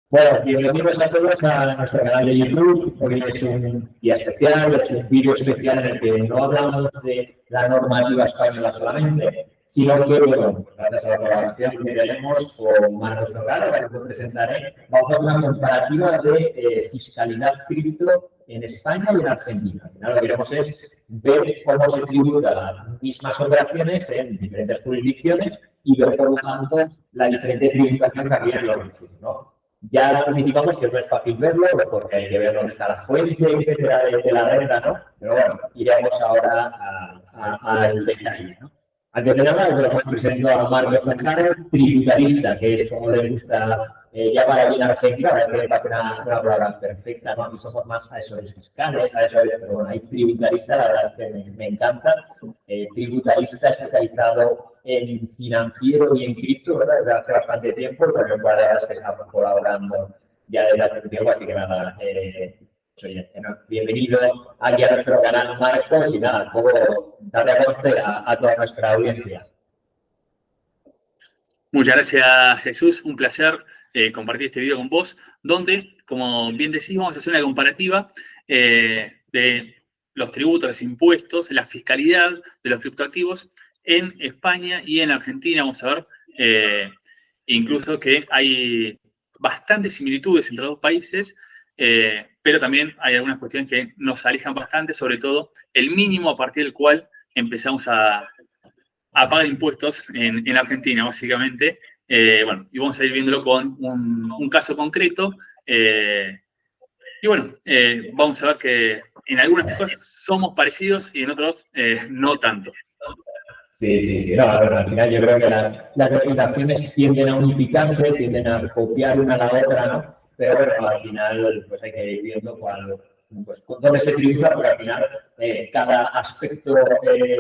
Bueno, bienvenidos a todos a nuestro canal de YouTube. Hoy es un día especial, es un vídeo especial en el que no hablamos de la normativa española solamente, sino que, bueno, gracias a la colaboración que tenemos con Marcos Ferraro, que nos presentaré, vamos a hacer una comparativa de fiscalidad cripto en España y en Argentina. Al final lo que queremos es ver cómo se tributan las mismas operaciones en diferentes jurisdicciones y ver, por lo tanto, la diferente tributación que había en los mismos, ¿no? Ya anticipamos que no es fácil verlo, porque hay que ver dónde está la fuente, etcétera, de la renta, ¿no? Pero bueno, iremos ahora al detalle, ¿no? Antes de nada, os presento a Marcos Ferraro, tributarista, que es como le gusta llamar aquí en Argentina, ahora que me parece una palabra perfecta, ¿no? Aquí somos más asesores fiscales, pero bueno, hay tributarista, la verdad es que me encanta, tributarista especializado en financiero y en cripto, ¿verdad? Desde hace bastante tiempo, pero en verdad es que estamos colaborando ya desde hace un tiempo, así que nada, oye, bienvenido aquí a nuestro canal, Marcos, y nada, puedo darle a conocer a toda nuestra audiencia. Muchas gracias, Jesús. Un placer compartir este video con vos, donde, como bien decís, vamos a hacer una comparativa de los tributos, los impuestos, la fiscalidad de los criptoactivos en España y en Argentina. Vamos a ver incluso que hay bastantes similitudes entre los dos países, pero también hay algunas cuestiones que nos alejan bastante, sobre todo el mínimo a partir del cual empezamos a pagar impuestos en Argentina, básicamente. Bueno, y vamos a ir viéndolo con un caso concreto. Y bueno, vamos a ver que en algunas cosas somos parecidos y en otros no tanto. Sí. No, al final yo creo que las legislaciones tienden a unificarse, tienden a copiar una a la otra, ¿no? Pero bueno, al final pues hay que ir viendo dónde se tributa, porque al final cada aspecto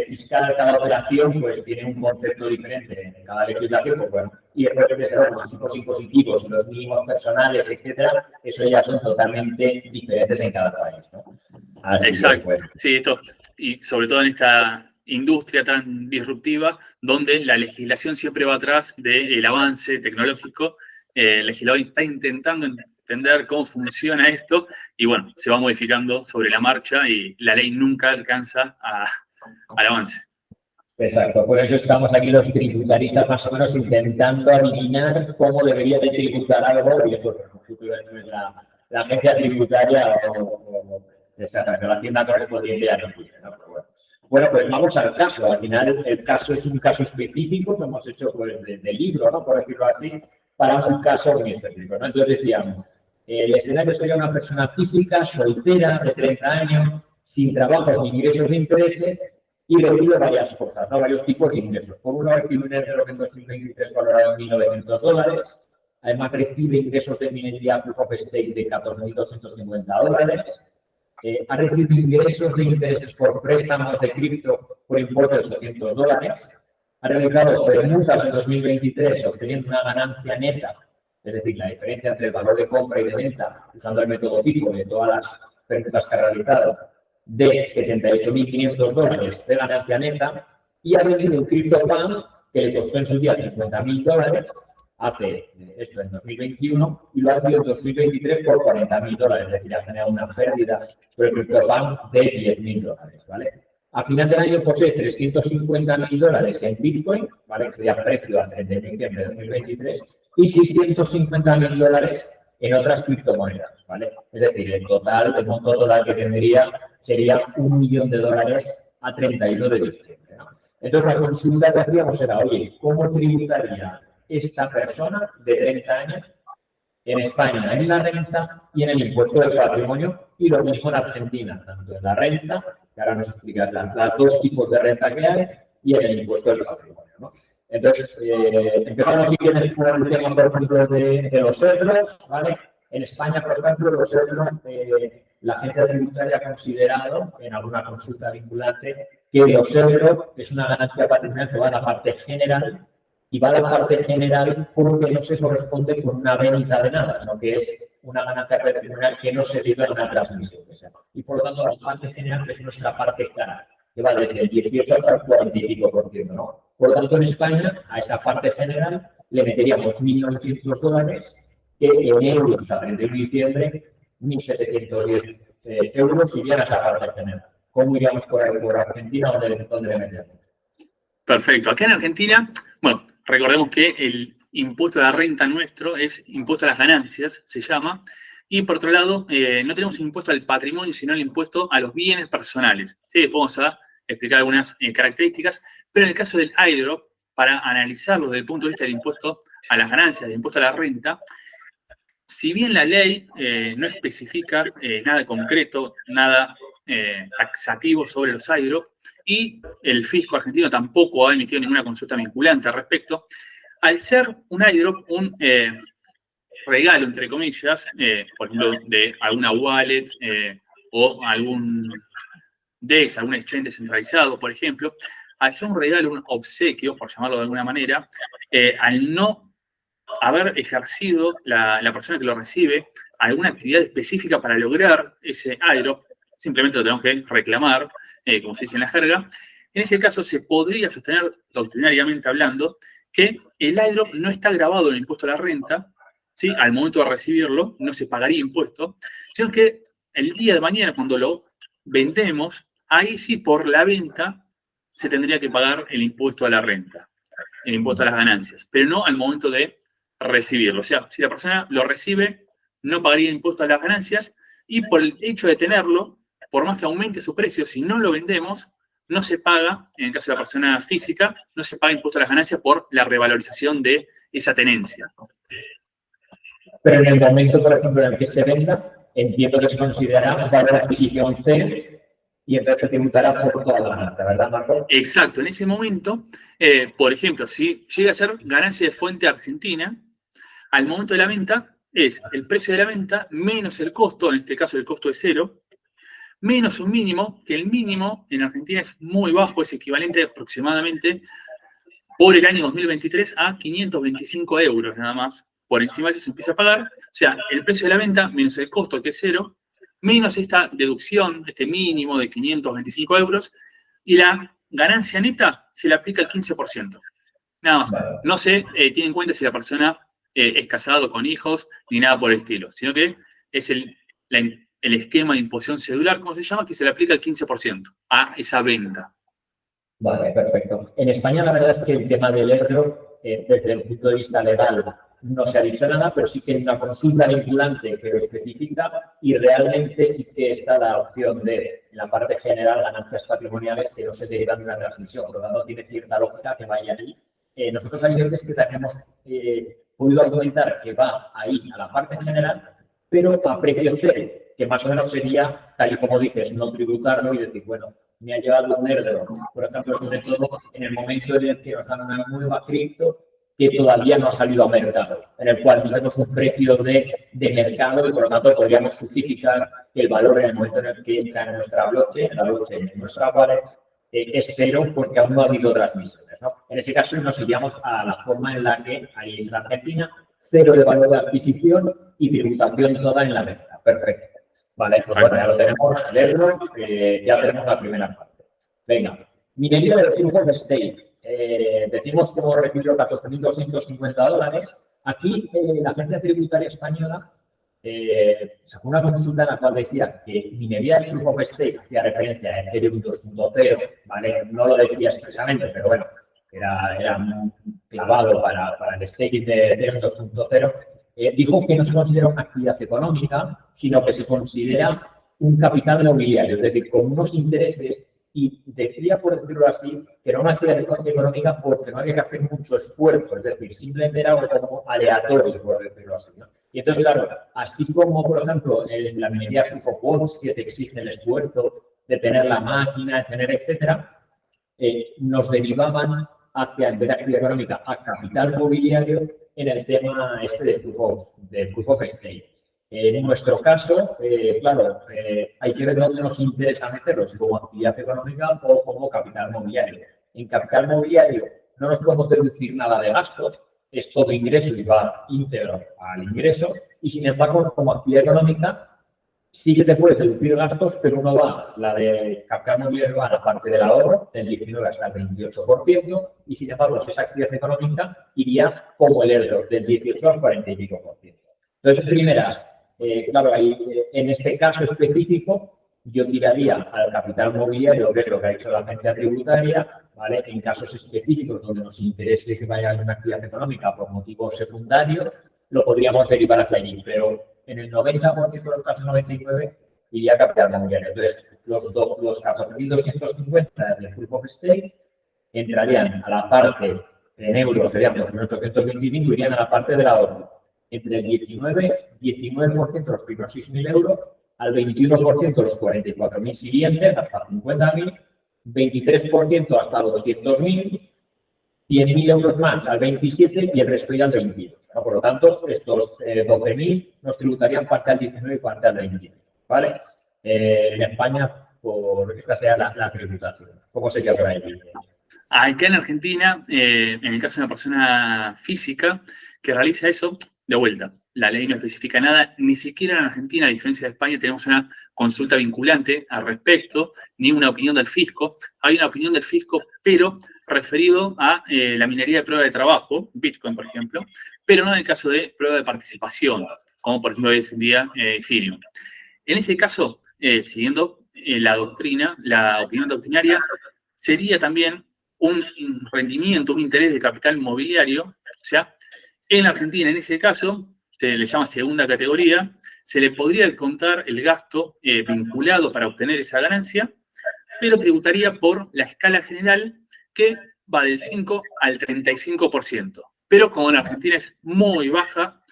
fiscal, cada operación, pues tiene un concepto diferente en cada legislación, pues bueno, y después de los tipos impositivos, los mínimos personales, etcétera, eso ya son totalmente diferentes en cada país, ¿no? Así exacto. Que, pues, sí, esto, y sobre todo en esta industria tan disruptiva, donde la legislación siempre va atrás del avance tecnológico. El legislador está intentando entender cómo funciona esto y bueno, se va modificando sobre la marcha y la ley nunca alcanza al avance. Exacto, por eso estamos aquí los tributaristas más o menos intentando adivinar cómo debería de tributar algo y después la agencia tributaria o la hacienda correspondiente a nosotros, ¿no? Bueno, pues vamos al caso. Al final, el caso es un caso específico que hemos hecho pues, de libro, ¿no? Por decirlo así, para un caso muy específico, ¿no? Entonces decíamos, el escenario sería una persona física, soltera, de 30 años, sin trabajo ni ingresos de intereses, y recibe varias cosas, ¿no? Varios tipos de ingresos. Por uno, recibe un dinero en 2023 valorado en $1.900. Además, recibe ingresos de minería proof of stake de $14.250. Ha recibido ingresos de intereses por préstamos de cripto por importe de $800. Ha realizado permutas en 2023 obteniendo una ganancia neta, es decir, la diferencia entre el valor de compra y de venta, usando el método FIFO de todas las permutas que ha realizado, de $78.500 de ganancia neta, y ha vendido un CryptoPunk que le costó en su día $50.000, hace esto en 2021, y lo ha vendido en 2023 por $40.000, es decir, ha generado una pérdida por el CryptoPunk de $10.000, ¿vale? A final del año posee $350.000 en Bitcoin, ¿vale? Que sería precio al 30 de diciembre de 2023, y $650.000 en otras criptomonedas, ¿vale? Es decir, el monto total que tendría sería $1 millón a 31 de diciembre, ¿no? Entonces, la consulta que hacíamos era, oye, ¿cómo tributaría esta persona de 30 años en España en la renta y en el impuesto del patrimonio? Y lo mismo en Argentina, tanto en la renta, que ahora nos explicarán los dos tipos de renta que hay, y en el impuesto del patrimonio, ¿no? Entonces, empezamos si quieres por el tema, por ejemplo, de los euros, ¿vale? En España, por ejemplo, los euros, la agencia tributaria ha considerado, en alguna consulta vinculante, que los euros es una ganancia patrimonial que va a la parte general, y va a la parte general porque no se corresponde con una venta de nada, sino que es una ganancia patrimonial que no se debe a una transmisión. Y por lo tanto, la parte general es nuestra parte cara, que va desde el 18 hasta el 45%, ¿no? Por lo tanto, en España, a esa parte general le meteríamos $1.900 que en euros a 31 de diciembre, 1.710 euros irían a esa parte general. ¿Cómo iríamos por ahí, por Argentina? ¿Dónde le metemos? Perfecto. Acá en Argentina, bueno, recordemos que el impuesto a la renta nuestro es impuesto a las ganancias, se llama, y por otro lado, no tenemos un impuesto al patrimonio, sino el impuesto a los bienes personales. ¿Sí? Vamos a explicar algunas características, pero en el caso del iDrop, para analizarlo desde el punto de vista del impuesto a las ganancias, del impuesto a la renta, si bien la ley no especifica nada concreto, nada taxativo sobre los iDrop, y el fisco argentino tampoco ha emitido ninguna consulta vinculante al respecto, al ser un iDrop un regalo, entre comillas, por ejemplo, de alguna wallet o algún DEX, algún exchange descentralizado, por ejemplo, al ser un regalo, un obsequio, por llamarlo de alguna manera, al no haber ejercido la persona que lo recibe alguna actividad específica para lograr ese iDrop, simplemente lo tenemos que reclamar, como se dice en la jerga. En ese caso se podría sostener, doctrinariamente hablando, que el iDrop no está grabado en el impuesto a la renta, ¿sí? Al momento de recibirlo no se pagaría impuesto, sino que el día de mañana, cuando lo vendemos, ahí sí por la venta se tendría que pagar el impuesto a la renta, el impuesto a las ganancias, pero no al momento de recibirlo. O sea, si la persona lo recibe, no pagaría impuesto a las ganancias, y por el hecho de tenerlo, por más que aumente su precio, si no lo vendemos, no se paga, en el caso de la persona física, no se paga impuesto a las ganancias por la revalorización de esa tenencia. Pero en el momento, por ejemplo, en el que se venda, entiendo que se considerará valor de adquisición cero y entonces se tributará por toda la ganancia, ¿verdad, Marco? Exacto. En ese momento, por ejemplo, si llega a ser ganancia de fuente argentina, al momento de la venta es el precio de la venta menos el costo, en este caso el costo es cero, menos un mínimo, que el mínimo en Argentina es muy bajo, es equivalente aproximadamente por el año 2023 a 525 euros nada más. Por encima de eso se empieza a pagar. O sea, el precio de la venta menos el costo, que es cero, menos esta deducción, este mínimo de 525 euros, y la ganancia neta se le aplica el 15%. Nada más. No se tiene en cuenta si la persona es casado con hijos, ni nada por el estilo, sino que es el esquema de imposición cedular, como se llama, que se le aplica el 15% a esa venta. Vale, perfecto. En España la verdad es que el tema del airdrop, desde el punto de vista legal, no se ha dicho nada, pero sí que hay una consulta vinculante que lo especifica y realmente sí que está la opción de, en la parte general, ganancias patrimoniales que no se derivan de una transmisión. Por lo tanto, tiene cierta lógica que vaya ahí. Nosotros hay veces que también hemos podido argumentar que va ahí a la parte general, pero a precio cero, que más o menos sería, tal y como dices, no tributarlo y decir, bueno, me ha llevado un airdrop, por ejemplo, sobre todo en el momento en el que nos dan una nueva cripto que todavía no ha salido a mercado, en el cual tenemos un precio de mercado y por lo tanto podríamos justificar que el valor en el momento en el que entra en nuestra blockchain, en la blockchain, en nuestra wallet, es cero porque aún no ha habido transmisiones, ¿no? En ese caso nos iríamos a la forma en la que ahí es la Argentina, cero de valor de adquisición y tributación toda en la venta. Perfecto. Vale, pues bueno, ya lo tenemos, ya tenemos la primera parte. Venga, minería del Proof of Stake. Decimos que hemos recibido 14.250 dólares. Aquí la Agencia Tributaria Española sacó una consulta en la cual decía que minería del Proof of Stake hacía referencia a Ethereum 2.0, ¿vale? No lo decía expresamente, pero bueno, era clavado para el staking de Ethereum 2.0. Dijo que no se considera una actividad económica, sino que se considera un capital mobiliario, es decir, con unos intereses, y decía, por decirlo así, que era una actividad económica porque no había que hacer mucho esfuerzo, es decir, simplemente era algo como aleatorio, por decirlo así, ¿no? Y entonces, claro, así como, por ejemplo, en la minería Proof of Work, que te exige el esfuerzo de tener la máquina, de tener, etcétera, nos derivaban hacia, en vez de actividad económica, a capital mobiliario en el tema este de Proof of Stake. En nuestro caso, claro, hay que ver dónde nos interesa meterlos, si como actividad económica o como capital mobiliario. En capital mobiliario no nos podemos deducir nada de gastos, es todo ingreso y va íntegro al ingreso, y sin embargo, como actividad económica, sí que te puedes deducir gastos, pero uno va, la de capital mobiliario va a la parte del ahorro, del 19 hasta el 28%, y sin embargo, si esa actividad económica iría como el airdrop, del 18 al 40 y pico %. Entonces, primeras, claro, ahí, en este caso específico, yo tiraría al capital mobiliario, que es lo que ha hecho la agencia tributaria, ¿vale? En casos específicos donde nos interese que vaya una actividad económica por motivos secundarios, lo podríamos derivar hacia allí, pero en el 90% de los casos, 99%, iría capital mobiliario. Entonces, los 14.250 del Proof of Stake entrarían a la parte, en euros serían 2.825, irían a la parte del ahorro. Entre el 19% los primeros 6.000 euros, al 21% los 44.000 siguientes, hasta 50.000, 23% hasta 200.000, 100.000 euros más al 27 y el resto ya al 22. ¿No? Por lo tanto, estos 12.000 nos tributarían parte al 19 y parte al 21. ¿Vale? En España, esta sea la tributación. ¿Cómo sería por ahí? Acá en Argentina, en el caso de una persona física que realiza eso, de vuelta, la ley no especifica nada, ni siquiera en Argentina, a diferencia de España, tenemos una consulta vinculante al respecto, ni una opinión del fisco. Hay una opinión del fisco, pero referido a la minería de prueba de trabajo, Bitcoin, por ejemplo, pero no en el caso de prueba de participación, como por ejemplo hoy en día Ethereum. En ese caso, siguiendo la doctrina, la opinión doctrinaria, sería también un rendimiento, un interés de capital mobiliario, o sea, en Argentina, en ese caso, se le llama segunda categoría, se le podría descontar el gasto vinculado para obtener esa ganancia, pero tributaría por la escala general que va del 5 al 35%. Pero como en Argentina es muy baja,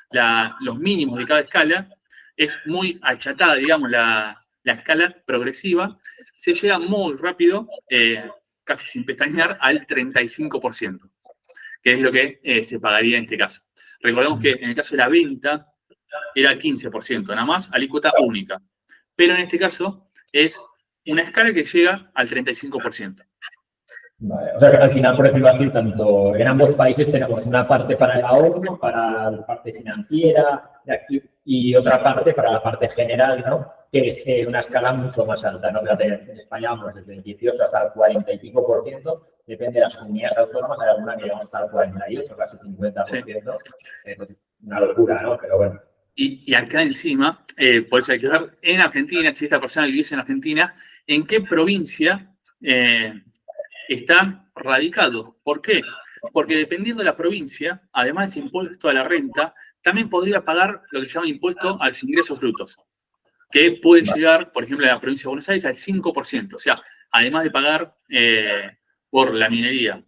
los mínimos de cada escala, es muy achatada, digamos, la escala progresiva, se llega muy rápido, casi sin pestañear, al 35%, que es lo que se pagaría en este caso. Recordemos que en el caso de la venta era 15%, nada más, alícuota única. Pero en este caso es una escala que llega al 35%. Vale. O sea que al final, por decirlo así, tanto en ambos países tenemos una parte para el ahorro, para la parte financiera y otra parte para la parte general, ¿no? Que es una escala mucho más alta, ¿no? En España vamos desde el 18 hasta el 40 y pico por ciento, depende de las comunidades autónomas, hay alguna que llegamos hasta el 48, casi 50%. Sí. Es una locura, ¿no? Pero bueno. Y acá encima, por eso hay que ver, en Argentina, si esta persona viviese en Argentina, ¿en qué provincia está radicado? ¿Por qué? Porque dependiendo de la provincia, además de este impuesto a la renta, también podría pagar lo que se llama impuesto a los ingresos brutos, que puede llegar, por ejemplo, en la provincia de Buenos Aires al 5%. O sea, además de pagar por la minería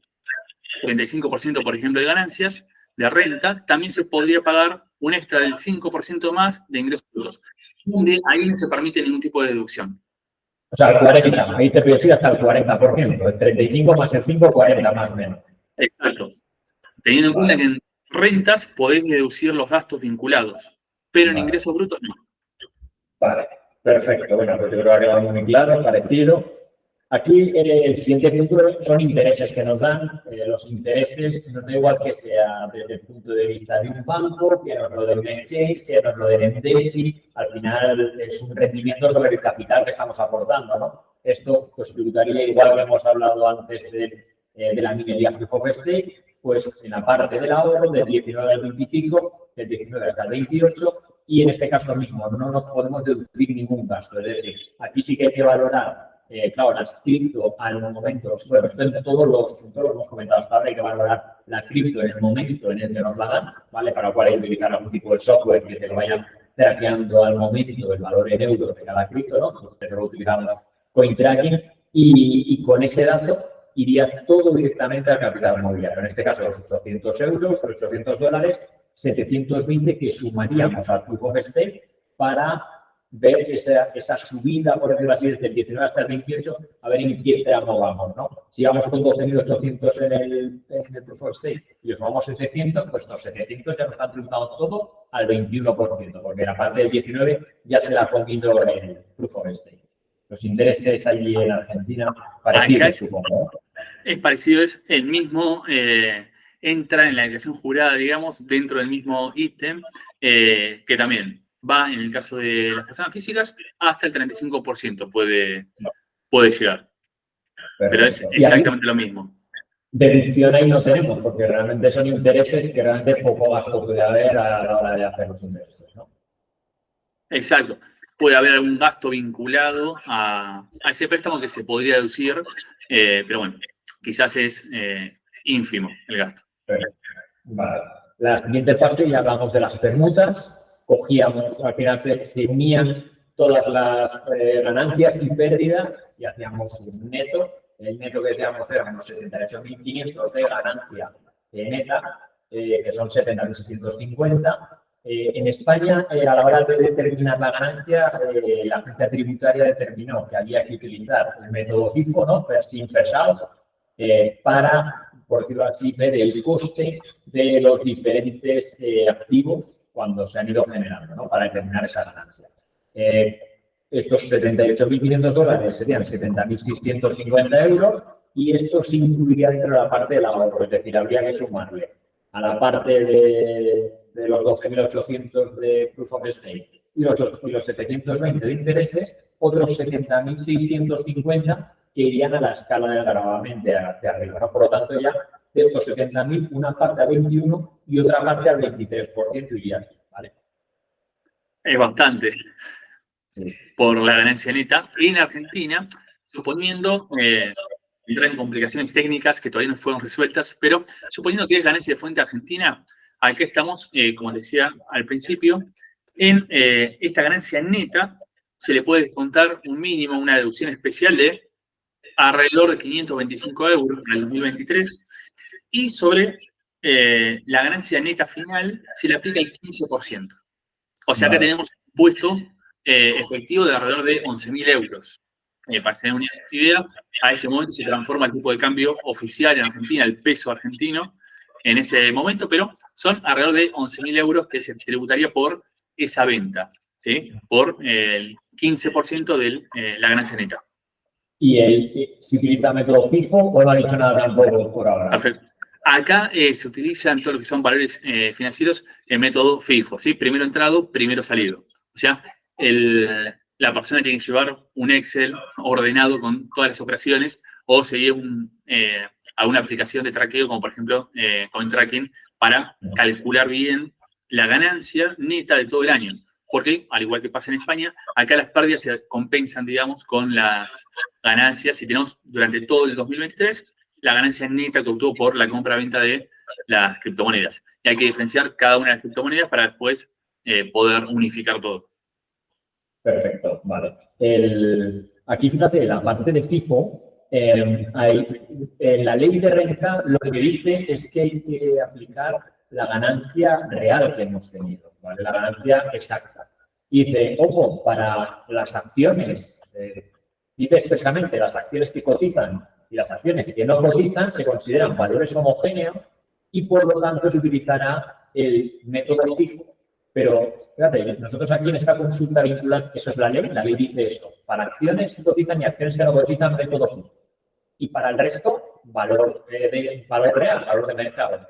35%, por ejemplo, de ganancias, de renta, también se podría pagar un extra del 5% más de ingresos brutos. Ahí no se permite ningún tipo de deducción. O sea, el 40, ahí te puedes ir hasta el 40%, el 35 más el 5, 40 más o menos. Exacto. Teniendo en cuenta que en rentas podés deducir los gastos vinculados, pero en ingresos brutos no. Vale, perfecto. Bueno, pues yo creo que ha quedado muy claro, parecido. Aquí el siguiente punto son intereses que nos dan. Los intereses, no da igual que sea desde el punto de vista de un banco, que nos lo den en exchange, que nos lo den en DeFi. Al final es un rendimiento sobre el capital que estamos aportando, ¿no? Esto pues tributaría igual que hemos hablado antes de la minería Proof of Stake, pues en la parte del ahorro del 19 al 25, del 19 hasta el 28, y en este caso mismo no nos podemos deducir ningún gasto. Es decir, aquí sí que hay que valorar. Claro, las cripto al momento, bueno, todos los hemos comentado hasta ahora, hay que valorar la cripto en el momento en el que nos la dan, ¿vale? Para lo cual hay que utilizar algún tipo de software que te lo vaya traqueando al momento el valor en euros de cada cripto, ¿no? Nosotros lo utilizamos CoinTracking y con ese dato iría todo directamente al capital mobiliario. En este caso, los 800 euros, los 800 dólares, 720 que sumaríamos al Proof of Stake para ver esa subida, por decirlo así, desde el 19 hasta el 28, a ver en qué tramo vamos, ¿no? Si vamos con 12.800 en el Proof of Stake y os vamos 700, pues los 700 ya nos han tributado todo al 21%, porque la parte del 19 ya se la ha comido el Proof of Stake. Los intereses allí en Argentina, parecidos, supongo. Es parecido, es el mismo, entra en la declaración jurada, digamos, dentro del mismo ítem, que también va, en el caso de las personas físicas, hasta el 35% puede llegar. Pero es exactamente lo mismo. deducción ahí no tenemos, porque realmente son intereses que realmente poco gasto puede haber a la hora de hacer los intereses, ¿no? Exacto. Puede haber algún gasto vinculado a ese préstamo que se podría deducir, pero bueno, quizás es ínfimo el gasto. Vale. La siguiente parte ya hablamos de las permutas. Cogíamos, al final se unían todas las ganancias y pérdidas y hacíamos un neto. El neto que decíamos eran unos 78.500 de ganancia neta, que son 70.650. En España, a la hora de determinar la ganancia, la agencia tributaria determinó que había que utilizar el método FIFO, ¿no? First in, first out, para, por decirlo así, ver el coste de los diferentes activos cuando se han ido generando, ¿no? Para determinar esa ganancia. Estos 78.500 dólares serían 70.650 euros y esto se incluiría dentro de la parte del ahorro, es decir, habría que sumarle a la parte de los 12.800 de proof of stake y los 720 de intereses, otros 70.650 que irían a la escala del gravamen de arriba, ¿no? Por lo tanto, ya de estos 70.000, una parte al 21 y otra parte al 23% iría aquí, ¿vale? Es bastante Sí. por la ganancia neta. En Argentina, suponiendo, entrar en complicaciones técnicas que todavía no fueron resueltas, pero suponiendo que es ganancia de fuente argentina, aquí estamos, como decía al principio, en esta ganancia neta se le puede descontar un mínimo, una deducción especial de alrededor de 525 euros para el 2023 y sobre la ganancia neta final se le aplica el 15%. O sea que tenemos un impuesto efectivo de alrededor de 11.000 euros. Para tener una idea, a ese momento se transforma el tipo de cambio oficial en Argentina, el peso argentino, en ese momento, pero son alrededor de 11.000 euros que se tributaría por esa venta, ¿sí? Por el 15% de la ganancia neta. ¿Y si utiliza método FIFO o no ha dicho nada tampoco por ahora? Perfecto. Acá se utiliza en todo lo que son valores financieros el método FIFO, ¿sí? Primero entrado, primero salido. O sea, la persona tiene que llevar un Excel ordenado con todas las operaciones o seguir a una aplicación de traqueo, como por ejemplo CoinTracking, para calcular bien la ganancia neta de todo el año. Porque, al igual que pasa en España, acá las pérdidas se compensan, digamos, con las ganancias. Si tenemos durante todo el 2023 la ganancia neta que obtuvo por la compra-venta de las criptomonedas. Y hay que diferenciar cada una de las criptomonedas para después poder unificar todo. Perfecto, vale. Aquí, fíjate, la parte de FIFO, la ley de renta lo que dice es que hay que aplicar la ganancia real que hemos tenido, ¿vale? La ganancia exacta. Y dice, ojo, para las acciones, dice expresamente, las acciones que cotizan y las acciones que no cotizan se consideran valores homogéneos y por lo tanto se utilizará el método FIFO. Pero, fíjate, nosotros aquí en esta consulta vinculante, eso es la ley dice esto, para acciones que cotizan y acciones que no cotizan, método FIFO. Y para el resto, valor real, valor de mercado,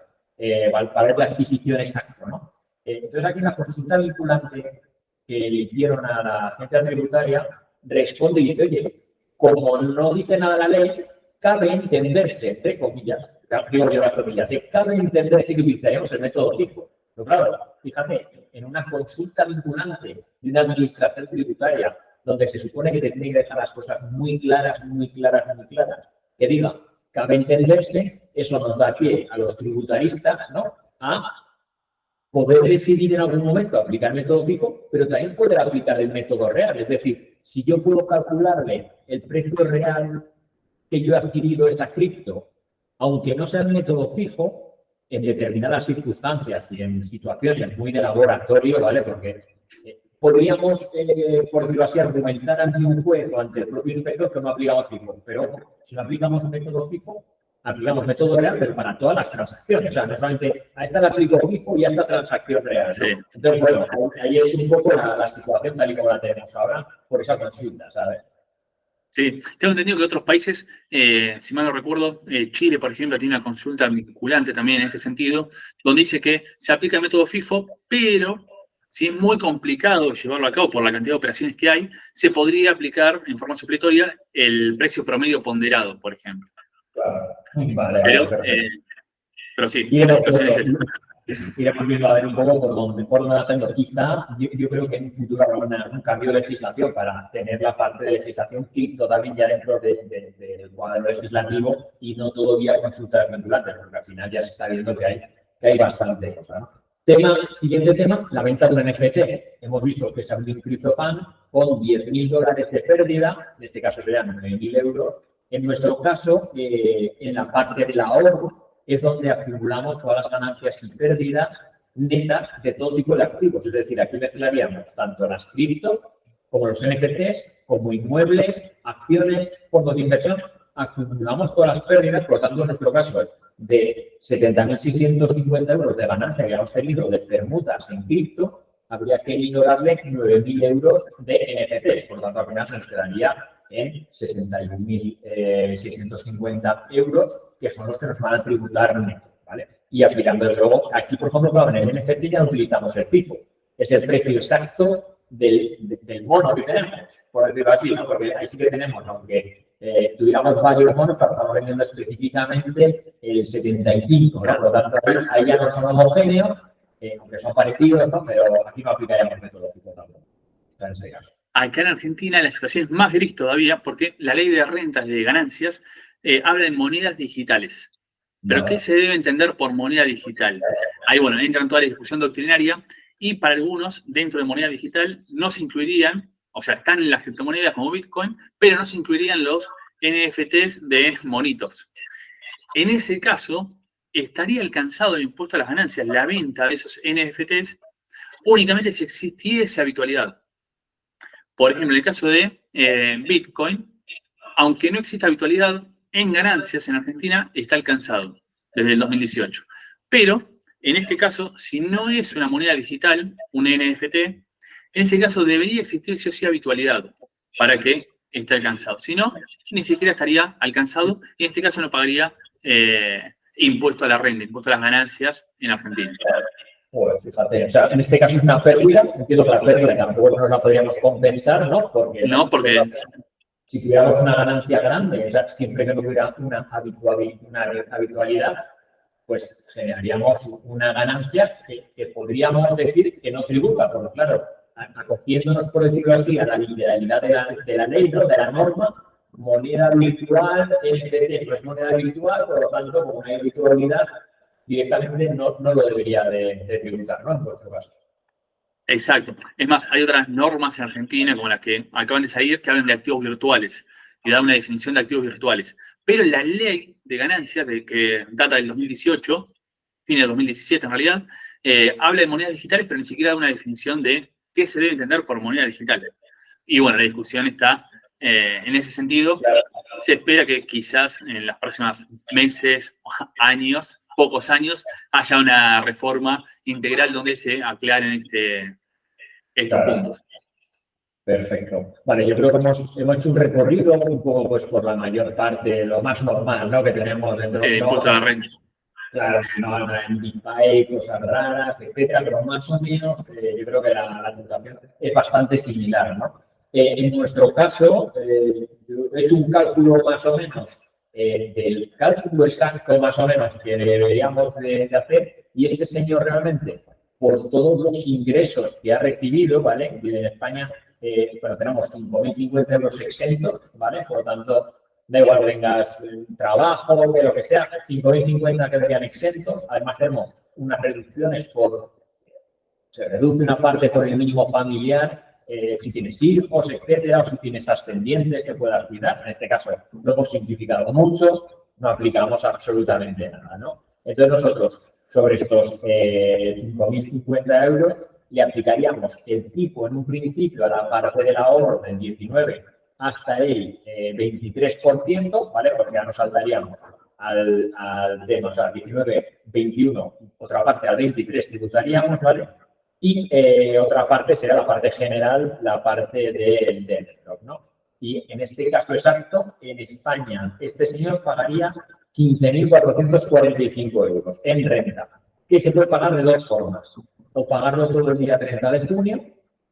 valor de adquisición exacto, ¿no? Entonces aquí en la consulta vinculante que le hicieron a la agencia tributaria, responde y dice, oye, como no dice nada la ley, cabe entenderse, entre comillas, digo yo las comillas, cabe entenderse que utilizaríamos el método FIFO. Pero claro, fíjate, en una consulta vinculante de una administración tributaria, donde se supone que te tiene que dejar las cosas muy claras, que diga, cabe entenderse, eso nos da pie a los tributaristas, ¿no? A poder decidir en algún momento aplicar el método FIFO, pero también poder aplicar el método real. Es decir, si yo puedo calcularle el precio real que yo he adquirido esa cripto, aunque no sea el método FIFO, en determinadas circunstancias y en situaciones muy de laboratorio, ¿vale? Porque podríamos, por decirlo así, argumentar ante un juez o ante el propio inspector que no aplicamos FIFO. Pero ojo, si no aplicamos método FIFO, aplicamos método real, pero para todas las transacciones. O sea, no solamente a esta le aplico FIFO y a esta transacción real, ¿no? Sí. Entonces, bueno, ahí es un poco la situación tal y como la tenemos ahora por esa consulta, ¿sabes? Sí, tengo entendido que otros países, si mal no recuerdo, Chile, por ejemplo, tiene una consulta vinculante también en este sentido, donde dice que se aplica el método FIFO, pero si es muy complicado llevarlo a cabo por la cantidad de operaciones que hay, se podría aplicar en forma supletoria el precio promedio ponderado, por ejemplo. Claro. Vale, Pero, perfecto. pero sí, Y la hemos, situación es esta. iremos viendo a ver un poco por dónde va saliendo. Quizá yo creo que en un futuro habrá un cambio de legislación para tener la parte de legislación cripto también ya dentro del cuadro legislativo y no todo vía consultas vinculantes, porque al final ya se está viendo que hay bastante cosa, ¿no? Siguiente tema, la venta de un NFT. Hemos visto que se abrió un CryptoPan con $10.000 de pérdida, en este caso serían 9.000 euros. En nuestro caso, en la parte del ahorro, es donde acumulamos todas las ganancias y pérdidas netas de todo tipo de activos. Es decir, aquí mezclaríamos tanto las cripto como los NFTs, como inmuebles, acciones, fondos de inversión. Acumulamos todas las pérdidas, por lo tanto, en nuestro caso, de 70.650 euros de ganancia que hemos tenido de permutas en cripto, habría que ignorarle 9.000 euros de NFTs. Por lo tanto, al final se nos quedaría en 61.650 euros, que son los que nos van a tributar neto, ¿vale? Y aplicando luego, aquí, por ejemplo, claro, en el NFT ya utilizamos el tipo. Es el precio exacto del mono que tenemos, por decirlo así, ¿no? Porque ahí sí que tenemos, aunque tuviéramos varios monos, estamos vendiendo específicamente el 75, ¿no? Por lo tanto, ahí ya no son homogéneos, aunque son parecidos, ¿no? Pero aquí no aplicaríamos método tipo tampoco, en este caso. Acá en Argentina la situación es más gris todavía porque la ley de rentas de ganancias habla de monedas digitales. ¿Pero qué se debe entender por moneda digital? Ahí, bueno, entra en toda la discusión doctrinaria y para algunos, dentro de moneda digital, no se incluirían, o sea, están en las criptomonedas como Bitcoin, pero no se incluirían los NFTs de monitos. En ese caso, estaría alcanzado el impuesto a las ganancias, la venta de esos NFTs, únicamente si existiese habitualidad. Por ejemplo, en el caso de Bitcoin, aunque no exista habitualidad, en ganancias en Argentina está alcanzado desde el 2018. Pero, en este caso, si no es una moneda digital, un NFT, en ese caso debería existir sí o sí habitualidad para que esté alcanzado. Si no, ni siquiera estaría alcanzado y en este caso no pagaría impuesto a la renta, impuesto a las ganancias en Argentina. Pues fíjate, o sea, en este caso es una pérdida, entiendo que la pérdida tampoco no la podríamos compensar, ¿no? Porque si tuviéramos una ganancia grande, o sea, siempre que no hubiera una habitualidad, pues generaríamos una ganancia que podríamos decir que no tributa, porque claro, acogiéndonos, por decirlo así, a la literalidad de la ley, ¿no? De la norma, moneda virtual, NFT no es moneda virtual, por lo tanto, como no hay virtualidad, directamente no lo debería de tributar, ¿no? En vuestro caso. Exacto. Es más, hay otras normas en Argentina, como las que acaban de salir, que hablan de activos virtuales y dan una definición de activos virtuales. Pero la ley de ganancias, que data del 2018, fin del 2017 en realidad, habla de monedas digitales, pero ni siquiera da una definición de qué se debe entender por moneda digital. Y bueno, la discusión está en ese sentido. Se espera que quizás en los próximos meses, años, pocos años, haya una reforma integral donde se aclaren estos puntos. Perfecto. Vale, yo creo que hemos hecho un recorrido un poco pues por la mayor parte, lo más normal, ¿no? Que tenemos dentro de impuesto a la renta. Claro, no en DeFi, cosas raras, etcétera, pero más o menos yo creo que la situación es bastante similar, ¿no? En nuestro caso, he hecho un cálculo más o menos del cálculo exacto más o menos que deberíamos de hacer y este señor realmente, por todos los ingresos que ha recibido, ¿vale? En España, bueno, tenemos 5.050 euros exentos, ¿vale? Por lo tanto, da igual que tengas trabajo, que lo que sea, 5.050 quedarían exentos. Además, tenemos unas reducciones se reduce una parte por el mínimo familiar, si tienes hijos, etcétera, o si tienes ascendientes que puedas cuidar. En este caso, lo hemos simplificado mucho, no aplicamos absolutamente nada, ¿no? Entonces, nosotros, sobre estos 5.050 euros, le aplicaríamos el tipo en un principio a la parte del ahorro del 19 hasta el 23%, ¿vale? Porque ya nos saltaríamos al tema, o sea, 19, 21, otra parte al 23 tributaríamos, ¿vale? Y otra parte será la parte general, la parte del network, ¿no? Y en este caso exacto, en España, este señor pagaría 15.445 euros en renta, que se puede pagar de dos formas. O pagarlo todo el día 30 de junio,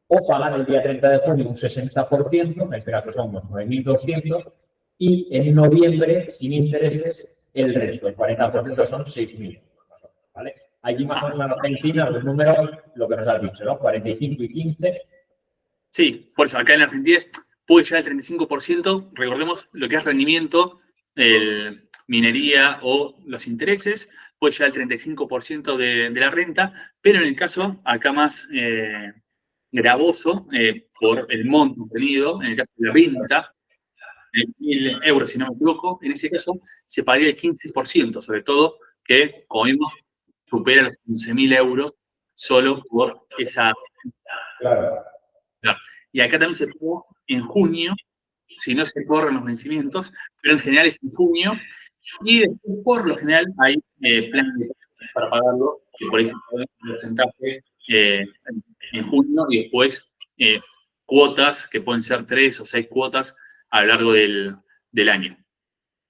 o pagar el día 30 de junio un 60%, en este caso son unos 9.200, y en noviembre, sin intereses, el resto, el 40% son 6.000 euros, ¿vale? Allí más o menos en Argentina los números, lo que nos has dicho, ¿no? 45 y 15. Sí, por eso acá en Argentina puede llegar al 35%, recordemos lo que es rendimiento, minería o los intereses, puede llegar al 35% de la renta, pero en el caso acá más gravoso, por el monto obtenido, en el caso de la venta, de 1.000 euros, si no me equivoco, en ese caso se pagaría el 15%, sobre todo que, como vimos, supera los 15.000 euros solo por esa. Claro. Claro. Y acá también se paga en junio, si no se corren los vencimientos, pero en general es en junio. Y después, por lo general, hay planes para pagarlo, que por ahí se paga un porcentaje en junio y después cuotas, que pueden ser 3 o 6 cuotas a lo largo del año.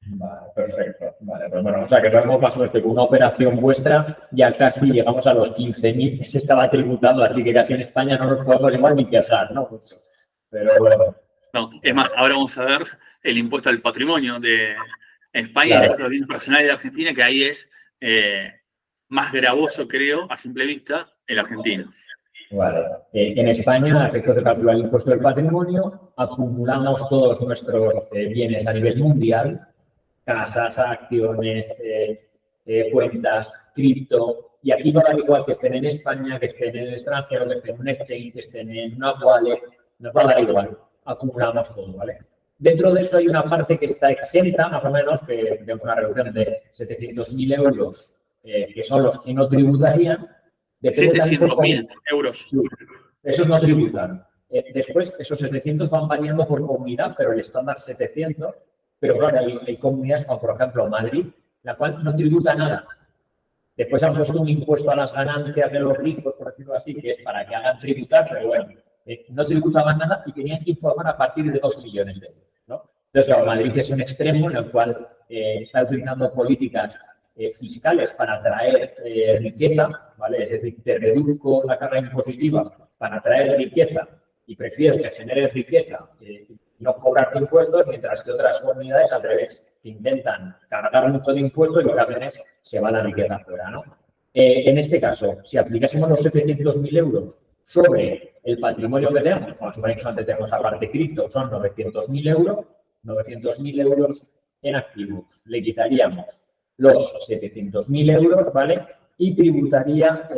Vale, perfecto. Vale, pues bueno, o sea que vemos más o menos que con una operación vuestra ya casi llegamos a los 15.000 que se estaba tributando, así que casi en España no nos podemos igual ni quejar, ¿no? Mucho. Pero bueno. No, es más, ahora vamos a ver el impuesto al patrimonio de España y el Claro. impuesto a los bienes personales de Argentina, que ahí es más gravoso, creo, a simple vista, el argentino. Vale. En España, a efectos de calcular el impuesto del patrimonio, acumulamos todos nuestros bienes a nivel mundial, casas, acciones, cuentas, cripto, y aquí va a dar igual que estén en España, que estén en el extranjero, que estén en un exchange, que estén en una wallet, nos va a dar igual, acumulamos todo, ¿vale? Dentro de eso hay una parte que está exenta, más o menos, que tenemos una reducción de 700.000 euros, que son los que no tributarían. 700.000 euros. Sí, esos no tributan. Después, esos 700 van variando por comunidad, pero el estándar 700. Pero claro, hay comunidades como, por ejemplo, Madrid, la cual no tributa nada. Después han puesto un impuesto a las ganancias de los ricos, por decirlo así, que es para que hagan tributar, pero bueno, no tributaban nada y tenían que informar a partir de 2 millones de euros, ¿no? Entonces, claro, Madrid es un extremo en el cual está utilizando políticas fiscales para atraer riqueza, ¿vale? Es decir, te reduzco la carga impositiva para atraer riqueza y prefiero que genere riqueza y no cobrarte impuestos, mientras que otras comunidades al revés, que intentan cargar mucho de impuestos y lo que hacen es se va la riqueza afuera, ¿no? En este caso, si aplicásemos los 700.000 euros sobre el patrimonio que tenemos, como suponemos antes tenemos aparte cripto, son 900.000 euros, 900.000 euros en activos. Le quitaríamos los 700.000 euros, ¿vale? Y tributaría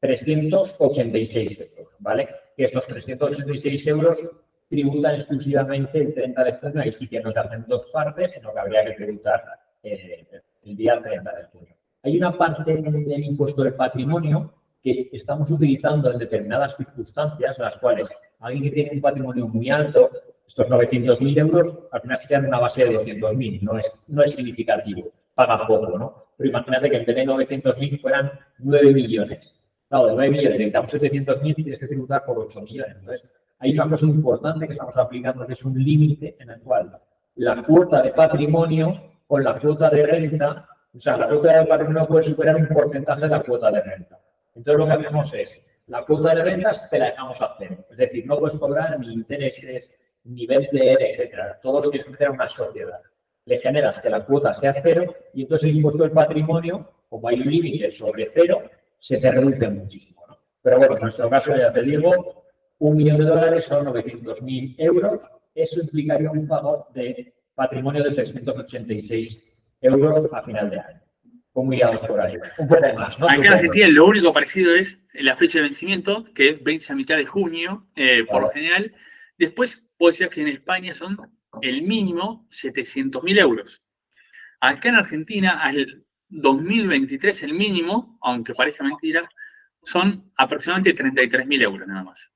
386 euros, ¿vale? Que estos 386 euros tributan exclusivamente el 30 de junio, ahí sí que no te hacen dos partes, sino que habría que tributar el día 30 de junio. Hay una parte del impuesto del patrimonio que estamos utilizando en determinadas circunstancias, en las cuales alguien que tiene un patrimonio muy alto, estos 900.000 euros, al final se quedan en una base de 200.000, no es significativo, paga poco, ¿no? Pero imagínate que en vez de 900.000 fueran 9 millones. Claro, de 9 millones, necesitamos 700.000, tienes que tributar por 8 millones. Entonces, hay una cosa importante que estamos aplicando, que es un límite en el cual la cuota de patrimonio con la cuota de renta, o sea, la cuota de patrimonio puede superar un porcentaje de la cuota de renta. Entonces, lo que hacemos es, la cuota de rentas te la dejamos a cero. Es decir, no puedes cobrar ni intereses, ni BTR, etcétera. Todo lo tienes que hacer a una sociedad. Le generas que la cuota sea cero y entonces el impuesto del patrimonio, como hay un límite sobre cero, se te reduce muchísimo, ¿no? Pero bueno, en nuestro caso, ya te digo, $1 millón son 900.000 euros. Eso implicaría un pago de patrimonio de 386 euros a final de año. ¿Cómo iríamos por ahí? Un poco más, ¿no? Acá en Argentina lo único parecido es la fecha de vencimiento, que vence a mitad de junio, por lo general. Después, puedo decir que en España son el mínimo 700.000 euros. Acá en Argentina, al 2023, el mínimo, aunque parezca mentira, son aproximadamente 33.000 euros nada más.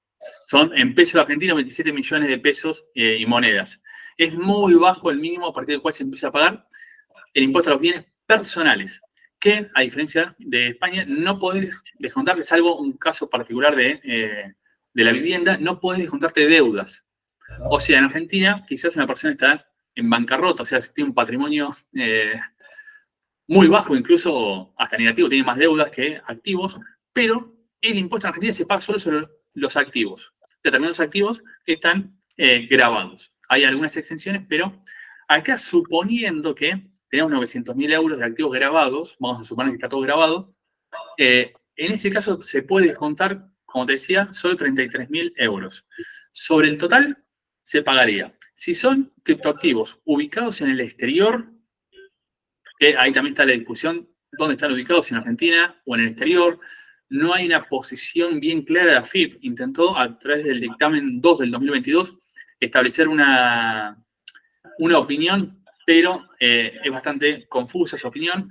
Son en pesos argentinos 27 millones de pesos y monedas. Es muy bajo el mínimo a partir del cual se empieza a pagar el impuesto a los bienes personales, que a diferencia de España no podés descontarte, salvo un caso particular de la vivienda, no podés descontarte deudas. O sea, en Argentina quizás una persona está en bancarrota, o sea, tiene un patrimonio muy bajo, incluso hasta negativo, tiene más deudas que activos, pero el impuesto en Argentina se paga solo sobre los activos. Determinados activos están grabados. hay algunas exenciones, pero acá suponiendo que tenemos 900.000 euros de activos grabados, vamos a suponer que está todo grabado, en ese caso se puede descontar, como te decía, solo 33.000 euros. Sobre el total se pagaría. Si son criptoactivos ubicados en el exterior, que ahí también está la discusión, dónde están ubicados, si en Argentina o en el exterior, no hay una posición bien clara de AFIP. Intentó, a través del dictamen 2 del 2022, establecer una opinión, pero es bastante confusa esa opinión.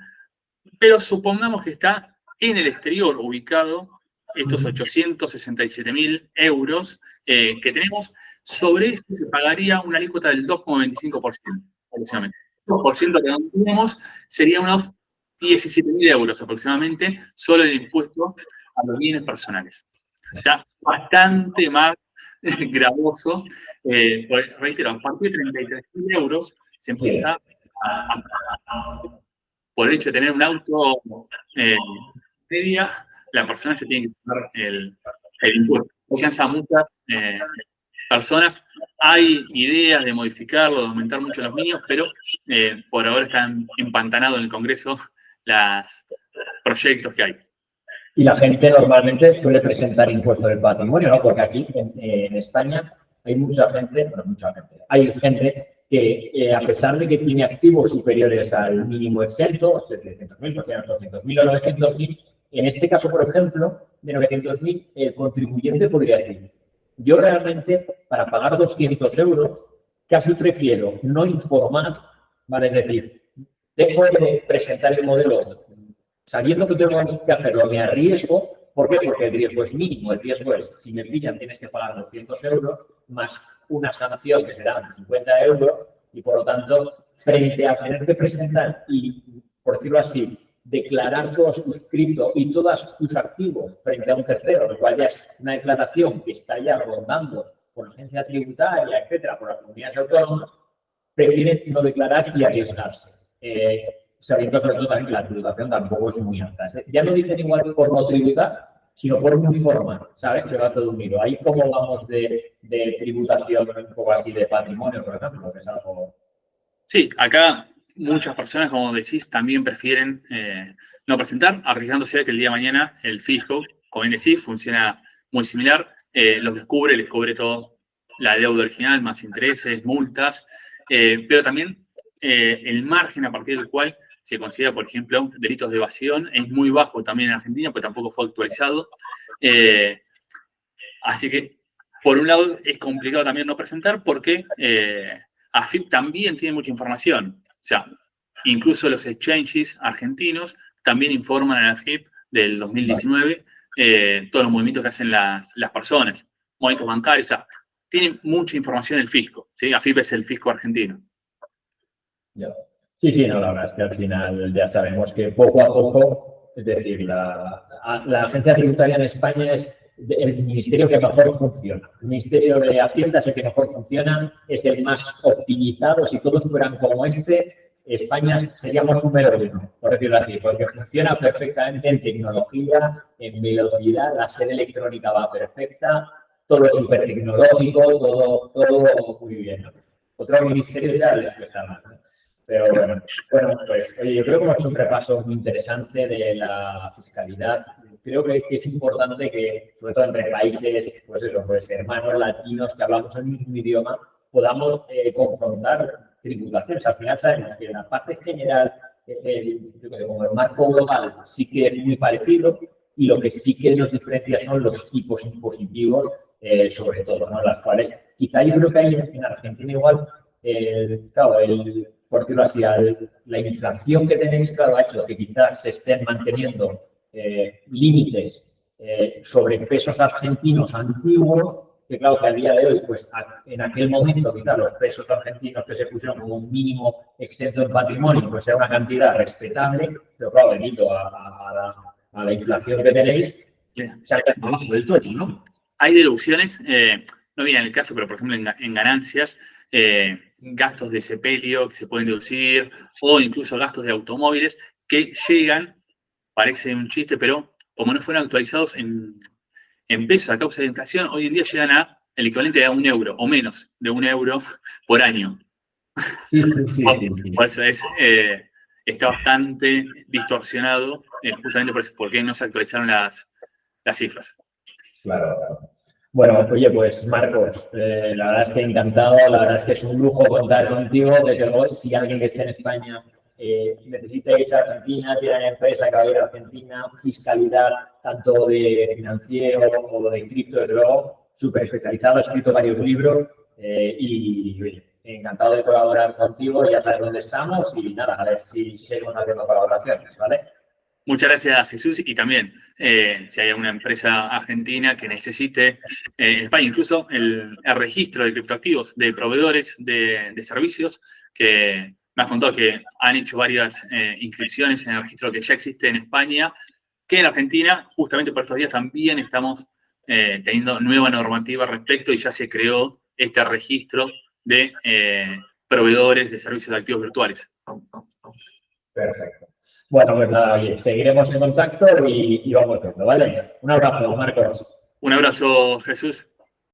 Pero supongamos que está en el exterior ubicado estos 867.000 euros que tenemos. Sobre eso se pagaría una alícuota del 2,25%, aproximadamente. El 2% que tenemos sería unos 17.000 euros aproximadamente, solo el impuesto a los bienes personales. O sea, bastante más gravoso. Reitero, a partir de 33.000 euros se empieza por el hecho de tener un auto media, la persona se tiene que pagar el impuesto. Alcanza a muchas personas. Hay ideas de modificarlo, de aumentar mucho los niños, pero por ahora están empantanados en el Congreso los proyectos que hay. Y la gente normalmente suele presentar impuesto del patrimonio, ¿no? Porque aquí en España hay mucha gente, bueno, hay gente que a pesar de que tiene activos superiores al mínimo exento, 700.000, 800.000 o 900.000, en este caso, por ejemplo, de 900.000, el contribuyente podría decir, yo realmente, para pagar 200 euros, casi prefiero no informar, ¿vale? Es decir, dejo de presentar el modelo sabiendo que tengo que hacerlo, me arriesgo. ¿Por qué? Porque el riesgo es mínimo. El riesgo es, si me pillan, tienes que pagar 200 euros más una sanción que serán 50 euros y, por lo tanto, frente a tener que presentar y, por decirlo así, declarar todos tus cripto y todos tus activos frente a un tercero, lo cual ya es una declaración que está ya rondando por la agencia tributaria, etcétera, por las comunidades autónomas, prefieren no declarar y arriesgarse. Sabiendo sobre todo también que la tributación tampoco es muy alta. Ya no dicen igual por no tributar, sino por no informar, ¿sabes? Que va todo un hilo. Ahí cómo vamos de tributación, un poco así de patrimonio, por ejemplo, que es algo... Sí, acá muchas personas, como decís, también prefieren no presentar, arriesgándose a que el día de mañana el fisco, como bien decís, funciona muy similar, los descubre, les cobre todo la deuda original, más intereses, multas, pero también el margen a partir del cual se considera, por ejemplo, delitos de evasión es muy bajo también en Argentina, pues tampoco fue actualizado. Así que, por un lado, es complicado también no presentar porque AFIP también tiene mucha información. O sea, incluso los exchanges argentinos también informan a la AFIP del 2019 todos los movimientos que hacen las personas, movimientos bancarios. O sea, tienen mucha información el fisco. ¿Sí? AFIP es el fisco argentino. Sí, no, la verdad es que al final ya sabemos que poco a poco, es decir, la agencia tributaria en España es el ministerio que mejor funciona. El Ministerio de Hacienda es el que mejor funciona, es el más optimizado. Si todos fueran como España seríamos número 1, por decirlo así, porque funciona perfectamente en tecnología, en velocidad, la sede electrónica va perfecta, todo es súper tecnológico, todo muy bien. Otros ministerios ya les cuesta más, ¿no? Pero bueno, pues oye, yo creo que hemos hecho un repaso muy interesante de la fiscalidad. Creo que es importante que, sobre todo entre países, pues hermanos latinos que hablamos el mismo idioma, podamos confrontar tributaciones. Al final sabemos que en la parte general, como el marco global, sí que es muy parecido y lo que sí que nos diferencia son los tipos impositivos, sobre todo, ¿no? Las cuales quizá yo creo que hay en Argentina igual, claro, por decirlo así, la inflación que tenéis, claro, ha hecho que quizás se estén manteniendo límites sobre pesos argentinos antiguos, que claro, que a día de hoy, pues en aquel momento, quizás los pesos argentinos que se pusieron como un mínimo exento en patrimonio, pues era una cantidad respetable, pero claro, debido a la inflación que tenéis, se ha quedado abajo del todo, ¿no? Hay deducciones, no viene en el caso, pero por ejemplo en ganancias, gastos de sepelio que se pueden deducir, o incluso gastos de automóviles que llegan, parece un chiste, pero como no fueron actualizados en pesos a causa de inflación, hoy en día llegan a el equivalente a 1 euro o menos de 1 euro por año. Sí. Por eso está bastante distorsionado, justamente por eso, porque no se actualizaron las cifras. Claro. Bueno, oye, pues Marcos, la verdad es que encantado, la verdad es que es un lujo contar contigo. Desde luego, si alguien que esté en España necesita irse a Argentina, tiene una empresa que va a ir a Argentina, fiscalidad tanto de financiero como de cripto, desde luego, súper especializado, ha escrito varios libros y oye, encantado de colaborar contigo, ya sabes dónde estamos y nada, a ver si seguimos haciendo colaboraciones, ¿vale? Muchas gracias, Jesús. Y también, si hay alguna empresa argentina que necesite, en España incluso, el registro de criptoactivos de proveedores de servicios, que me has contado que han hecho varias inscripciones en el registro que ya existe en España, que en Argentina, justamente por estos días, también estamos teniendo nueva normativa al respecto y ya se creó este registro de proveedores de servicios de activos virtuales. Perfecto. Bueno, pues nada, oye, seguiremos en contacto y vamos viendo, ¿vale? Un abrazo, Marcos. Un abrazo, Jesús.